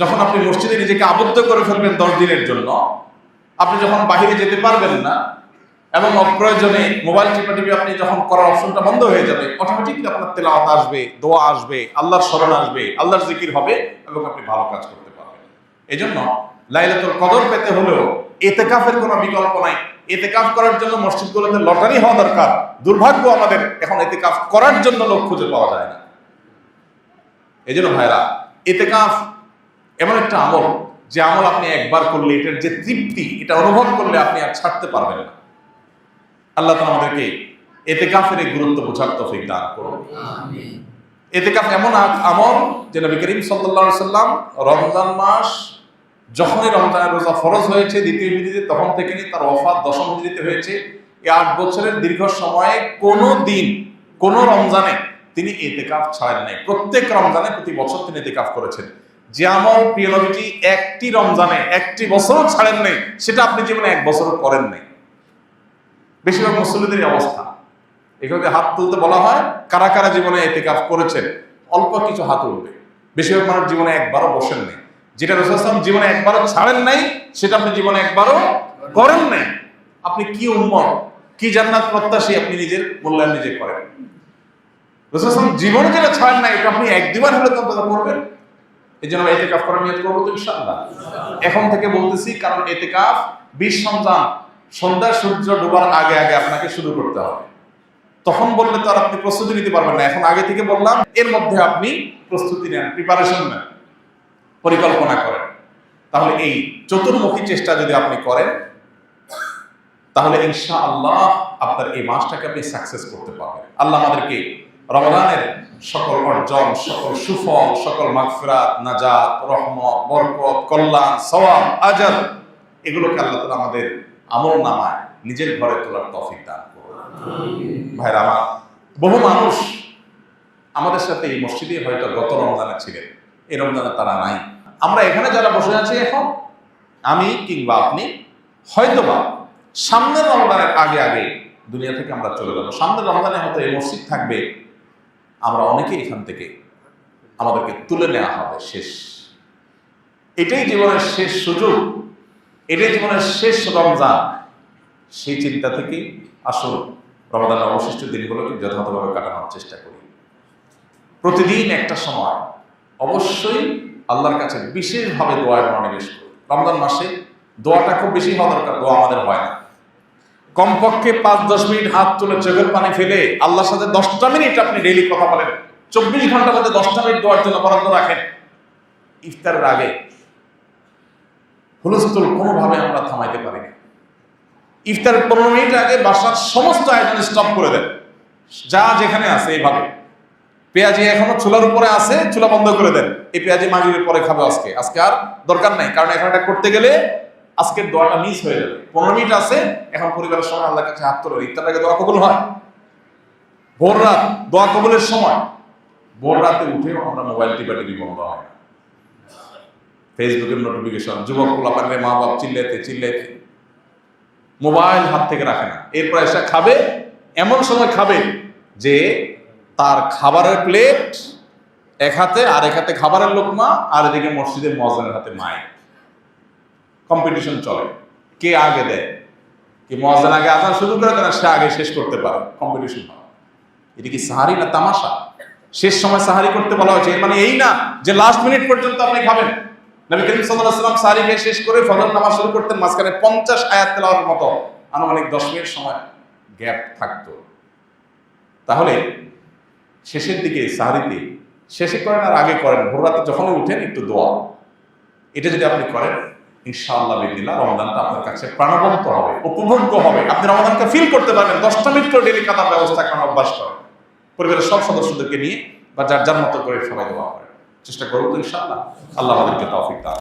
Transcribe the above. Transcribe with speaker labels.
Speaker 1: যখন আপনি মসজিদে নিজেকে আবদ্ধ করে ফেলবেন 10 দিনের জন্য, আপনি যখন বাহিরে যেতে পারবেন না এবং অপ্রয়োজনে মোবাইল টিপাটিপি আপনি যখন করার অপশনটা বন্ধ হয়ে যাবে, অটোমেটিকলি আপনার তেলাওয়াত আসবে, দোয়া আসবে, আল্লাহর স্মরণ আসবে, আল্লাহর জিকির হবে এবং আপনি ভালো কাজ করতে পারবেন। এজন্য লাইলাতুল কদর পেতে হলেও ইতিকাফের কোনো বিকল্প নাই। ইতিকাফ করার জন্য মসজিদগুলোতে লটারি হওয়া দরকার। দুর্ভাগ্য আমাদের, এখন ইতিকাফ করার জন্য লোক খুঁজে পাওয়া যায় না। এজন্য ভাইরা, ইতিকাফ এমন একটা আমল, যে আমল আপনি একবার করলে এটার যে তৃপ্তি, এটা অনুভব করলে আপনি আর ছাড়তে পারবেন না। আল্লাহ তাআলা আমাদেরকে ইতিকাফের এই গুরুত্ব বোঝার তৌফিক দান করুন। আমিন। ইতিকাফ এমন আমল যে নবী করিম সাল্লাল্লাহু আলাইহি সাল্লাম রমজান মাস যখনই রমজানের রোজা ফরজ হয়েছে দ্বিতীয় হিজরিতে, তখন থেকে তার ওফাত দশম হিজরিতে হয়েছে। এই 8 বছরের দীর্ঘ সময়ে কোনো দিন, কোনো রমজানে তিনি ইতিকাফ ছাড়েন নাই। প্রত্যেক রমজানে প্রতি বছর তিনি ইতিকাফ করেছেন। যে আমল প্রিয় নবীজি একটি রমজানে একটি বছরও ছাড়েন নাই, সেটা আপনি জীবনে 1 বছরও করেন নাই। বেশিরভাগ মুসল্লিদের অবস্থা। এখানে হাত তুলতে বলা হয়, কারা কারা জীবনে ইতিকাফ করেছেন, অল্প কিছু হাত উঠবে। বেশিরভাগ মানুষ জীবনে একবারও বসেন নাই। যেটা রাসূল সাল্লাল্লাহু আলাইহি ওয়াসাল্লাম জীবনে একবারও ছাড়েন নাই, সেটা আপনি জীবনে একবারও করেন নাই। আপনি কি উম্মত, কি জান্নাত প্রত্যাশী, আপনি নিজের মূল্যায়ন নিজে করেন। রাসূল সাল্লাল্লাহু আলাইহি ওয়াসাল্লাম জীবনে যেটা ছাড়েন নাই, এটা আপনি 1-2বার হলে তো করবেন। এই জন্য ইতিকাফ করার নিয়ত করবো তো ইনশাআল্লাহ। এখন থেকে বলতেছি, কারণ ইতিকাফ 20 রমজান সন্ধ্যা সূর্য ডোবার আগে আগে আপনাকে শুরু করতে হবে। তখন বললে তো আর আপনি প্রস্তুতি নিতে পারবেন না। এখন আগে থেকে বললাম, এর মধ্যে আপনি প্রস্তুতি নেন, প্রিপারেশন নেন, পরিকল্পনা করেন। তাহলে এই চতুর্মুখী চেষ্টা যদি আপনি করেন, তাহলে ইনশাআল্লাহ আপনার এই মাসটাকে আপনি সাকসেস করতে পারবেন। আল্লাহ আমাদেরকে রমজানের সকল অর্জন, সকল সুফল, সকল মাগফিরাত, নাজাত, রহমত, বরকত, কল্যাণ, সওয়াব, আজর, এগুলোকে আল্লাহ তাআলা আমাদের আমলনামায় নিজের ঘরে তোলার তৌফিক দান করুন। ভাইরা আমার, বহু মানুষ আমাদের সাথে এই মসজিদে হয়তো গত রমজানে ছিলেন, এই রমজানে তারা নাই। আমরা এখানে যারা বসে আছি এখন, আমি কিংবা আপনি, হয়তোবা সামনের রমজানের আগে আগে দুনিয়া থেকে আমরা চলে যাব। সামনের রমজানে হয়তো এই মসজিদ থাকবে, আমরা অনেকেই এখান থেকে আমাদেরকে তুলে নেওয়া হবে শেষ। এটাই জীবনের শেষ সুযোগ, এটাই জীবনের শেষ রমজান। সেই চিন্তা থেকে আসুন রমজানের অবশিষ্ট দিনগুলোকে যথাযথভাবে কাটানোর চেষ্টা করি। প্রতিদিন একটা সময় অবশ্যই আল্লাহর কাছে বিশেষভাবে দোয়ায় মনোনিবেশ করি। রমজান মাসে দোয়াটা খুব বেশি হওয়া দরকার, দোয়া আমাদের হয় না। কমপক্ষে 5-10 মিনিট হাত তুলে চোখের পানি ফেলে আল্লাহর সাথে 10টা মিনিট আপনি ডেইলি কথা বলেন। 24 ঘন্টার মধ্যে 10টা মিনিট দোয়ার জন্য বরাদ্দ রাখেন। ইফতারের আগে হুলস্থুল কোনোভাবে আমরা থামাইতে পারি না। ইফতারের 15 মিনিট আগে বাসার সমস্ত আয়োজন স্টপ করে দেন, যা যেখানে আছে। এইভাবে পেঁয়াজি এখনো চুলার উপরে আছে, চুলা বন্ধ করে দেন। এই পেঁয়াজি মাগরিবের পরে খাবে আজকে আর দরকার নাই, কারণ এখন এটা করতে গেলে আজকের দোয়াটা মিস হয়ে যাবে। 15 মিনিট আছে, এখন পরিবারের সময় আল্লাহর কাছে হাত তোলেন। ইফতারের আগে দোয়া কবুল হয়। ভোর রাত দোয়া কবুলের সময়, ভোর রাতে উঠেও আমরা মোবাইল টিপাটিপি বন্ধ হয় না। ফেসবুকের নোটিফিকেশন, যুবক পোলাপানে মা বাপ চিল্লাতে মোবাইল হাত থেকে রাখে না। এরপর এসে খাবে, এমন সময় খাবে যে তার খাবারের প্লেট এক হাতে, আর এক হাতে খাবারের লোকমা, আর এদিকে মসজিদের মুয়াজ্জিনের হাতে মাইক। কম্পিটিশন চলে, কে আগে দেয়, কি মুয়াজ্জিন আগে আযান শুরু করে দেয়, সে আগে শেষ করতে পারে, কম্পিটিশন হয়। এটা কি সাহারি না তামাশা? শেষ সময় সাহারি করতে বলা হয়েছে, এর মানে এই না যে লাস্ট মিনিট পর্যন্ত আপনি খাবেন। নবী করিম সাল্লাল্লাহু আলাইহি ওয়াসাল্লাম সাহারি খেয়ে শেষ করে ফজর নামাজ শুরু করতেন, মাঝখানে 50 আয়াত তেলাওয়াতের মতো আনুমানিক 10 মিনিট সময় গ্যাপ থাকতো। তাহলে শেষের দিকে সাহারিতে শেষে করেন আর আগে করেন, ভোর রাতে যখনই উঠেন একটু দোয়া, এটা যদি আপনি করেন ইনশাআল্লাহ বিদিল্লাহ রমজানটা আপনার কাছে প্রাণবন্ত হবে, উপভোগ্য হবে। আপনি রমজানকে ফিল করতে পারবেন। 10টা মিনিট করে ডেইলি কাটার ব্যবস্থা করার অভ্যাস করেন। পরিবারের সব সদস্যদেরকে নিয়ে বা যার যার মতো করে সবাই দোয়া করেন। চেষ্টা করবো তো ইনশাআল্লাহ। আল্লাহ আমাদেরকে তৌফিক দান।